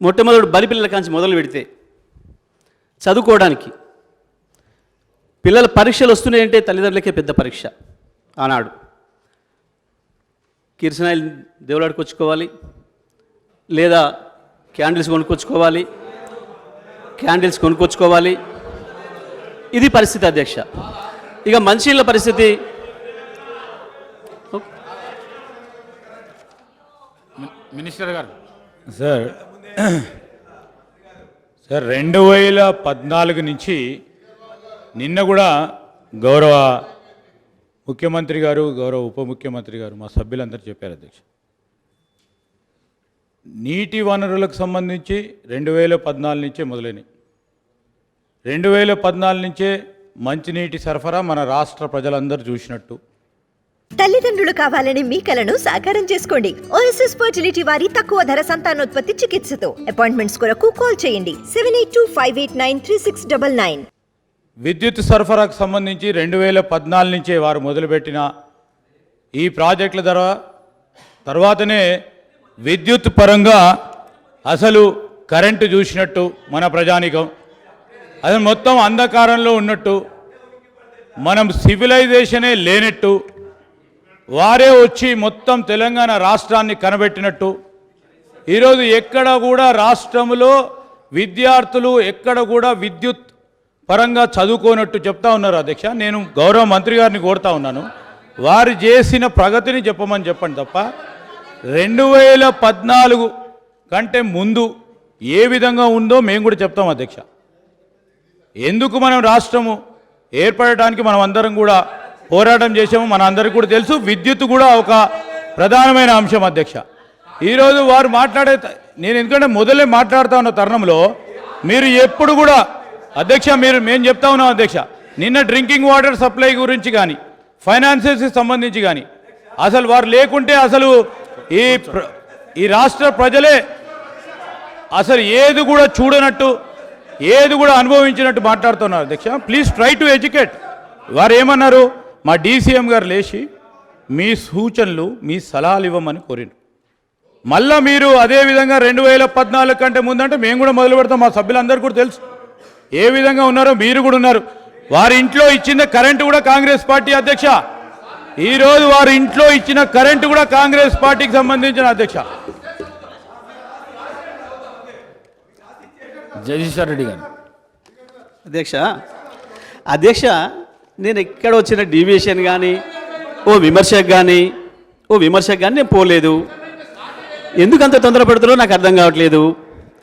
మొట్టమొదటి బలిపిల్లల కాంచి మొదలు పెడితే చదువుకోవడానికి పిల్లల పరీక్షలు వస్తున్నాయంటే తల్లిదండ్రులకే పెద్ద పరీక్ష. ఆనాడు కిరసనాయిలు దేవులాడుకొచ్చుకోవాలి, లేదా క్యాండిల్స్ కొనుక్కొచ్చుకోవాలి. ఇది పరిస్థితి అధ్యక్ష. ఇక మంచినీళ్ళ పరిస్థితి మినిస్టర్ గారు. సార్ 2014 నుంచి నిన్న కూడా గౌరవ ముఖ్యమంత్రి గారు, గౌరవ ఉప ముఖ్యమంత్రి గారు, మా సభ్యులందరూ చెప్పారు అధ్యక్ష, నీటి వనరులకు సంబంధించి 2014 నుంచే మొదలైనవి. 2014 నుంచే మంచినీటి సరఫరా మన రాష్ట్ర ప్రజలందరూ చూసినట్టు. తల్లిదండ్రులు కావాలని మీ కలను సాకారం చేసుకోండి. ఓఎస్ఎస్ ఫర్టిలిటీ వారి తక్కువ ధర సంతానోత్పత్తి చికిత్సతో అపాయింట్మెంట్స్ కొరకు కాల్ చేయండి 7825893699. విద్యుత్ సరఫరాకు సంబంధించి 2014 నుంచే వారు మొదలుపెట్టిన ఈ ప్రాజెక్టుల తర్వాతనే విద్యుత్ పరంగా అసలు కరెంటు చూసినట్టు మన ప్రజానికం, అది మొత్తం అంధకారంలో ఉన్నట్టు, మనం సివిలైజేషనే లేనట్టు, వారే వచ్చి మొత్తం తెలంగాణ రాష్ట్రాన్ని కనబెట్టినట్టు. ఈరోజు ఎక్కడ కూడా రాష్ట్రంలో విద్యార్థులు ఎక్కడ కూడా విద్యుత్ పరంగా చదువుకోనట్టు చెప్తా ఉన్నారు అధ్యక్ష. నేను గౌరవ మంత్రి గారిని కోరుతా ఉన్నాను, వారు చేసిన ప్రగతిని చెప్పండి తప్ప 2014 కంటే ముందు ఏ విధంగా ఉందో మేము కూడా చెప్తాం అధ్యక్ష. ఎందుకు మనం రాష్ట్రము ఏర్పడటానికి మనం అందరం కూడా పోరాటం చేసాము, మన అందరికీ కూడా తెలుసు. విద్యుత్ కూడా ఒక ప్రధానమైన అంశం అధ్యక్ష. ఈరోజు వారు నేను ఎందుకంటే మొదలే మాట్లాడుతూ ఉన్న తరుణంలో మీరు ఎప్పుడు కూడా అధ్యక్ష మేము చెప్తా ఉన్నాం అధ్యక్ష, నిన్న డ్రింకింగ్ వాటర్ సప్లై గురించి కానీ ఫైనాన్సెస్కి సంబంధించి కానీ అసలు వారు లేకుంటే అసలు ఈ రాష్ట్ర ప్రజలే అసలు ఏది కూడా చూడనట్టు, ఏది కూడా అనుభవించినట్టు మాట్లాడుతున్నారు అధ్యక్ష. Please try to educate. వారు ఏమన్నారు, మా డీసీఎం గారు లేచి మీ సూచనలు మీ సలహాలు ఇవ్వమని కోరిండు. మళ్ళీ మీరు అదేవిధంగా 2014 కంటే ముందంటే మేము కూడా మొదలు పెడతాం. మా సభ్యులందరూ కూడా తెలుసు ఏ విధంగా ఉన్నారో, మీరు కూడా ఉన్నారు. వారి ఇంట్లో ఇచ్చిన కరెంటు కూడా కాంగ్రెస్ పార్టీ అధ్యక్ష. ఈరోజు వారి ఇంట్లో ఇచ్చిన కరెంటు కూడా కాంగ్రెస్ పార్టీకి సంబంధించిన అధ్యక్ష. జగదీశ్వర్ రెడ్డి గారు. అధ్యక్ష నేను ఎక్కడ వచ్చిన డీవియేషన్ కానీ ఓ విమర్శకు కానీ నేను పోలేదు. ఎందుకు అంత తొందర పెడుతున్నారో నాకు అర్థం కావట్లేదు.